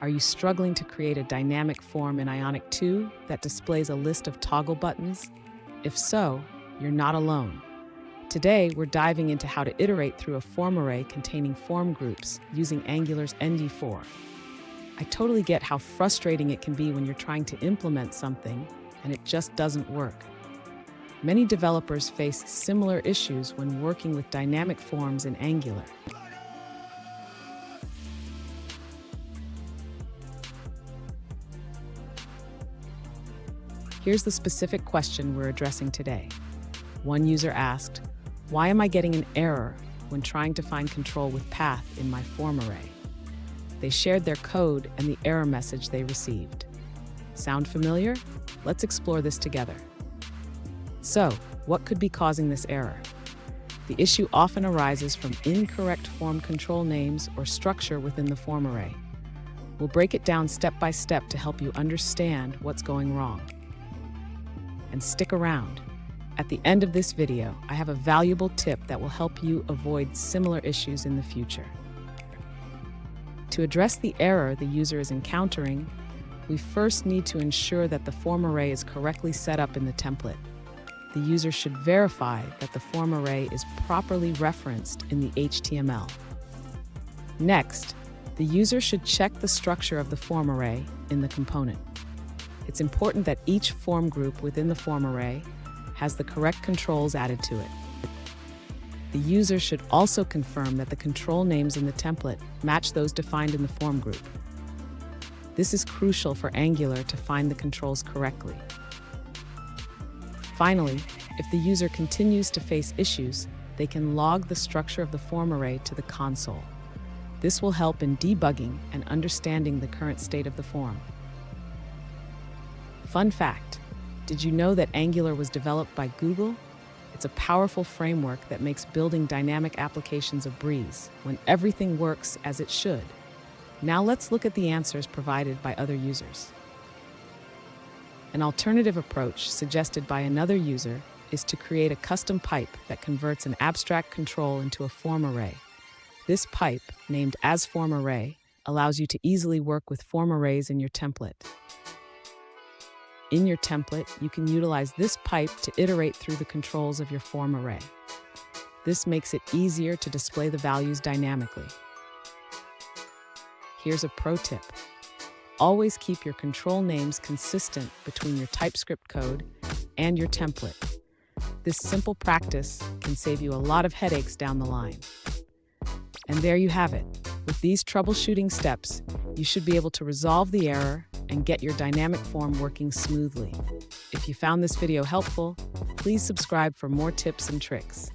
Are you struggling to create a dynamic form in Ionic 2 that displays a list of toggle buttons? If so, you're not alone. Today, we're diving into how to iterate through a form array containing form groups using Angular's ngFor. I totally get how frustrating it can be when you're trying to implement something and it just doesn't work. Many developers face similar issues when working with dynamic forms in Angular. Here's the specific question we're addressing today. One user asked, "Why am I getting an error when trying to find control with path in my form array?" They shared their code and the error message they received. Sound familiar? Let's explore this together. So, what could be causing this error? The issue often arises from incorrect form control names or structure within the form array. We'll break it down step by step to help you understand what's going wrong. And stick around. At the end of this video, I have a valuable tip that will help you avoid similar issues in the future. To address the error the user is encountering, we first need to ensure that the form array is correctly set up in the template. The user should verify that the form array is properly referenced in the HTML. Next, the user should check the structure of the form array in the component. It's important that each form group within the form array has the correct controls added to it. The user should also confirm that the control names in the template match those defined in the form group. This is crucial for Angular to find the controls correctly. Finally, if the user continues to face issues, they can log the structure of the form array to the console. This will help in debugging and understanding the current state of the form. Fun fact, did you know that Angular was developed by Google? It's a powerful framework that makes building dynamic applications a breeze when everything works as it should. Now let's look at the answers provided by other users. An alternative approach suggested by another user is to create a custom pipe that converts an abstract control into a form array. This pipe, named as form array, allows you to easily work with form arrays in your template. In your template, you can utilize this pipe to iterate through the controls of your form array. This makes it easier to display the values dynamically. Here's a pro tip. Always keep your control names consistent between your TypeScript code and your template. This simple practice can save you a lot of headaches down the line. And there you have it. With these troubleshooting steps, you should be able to resolve the error and get your dynamic form working smoothly. If you found this video helpful, please subscribe for more tips and tricks.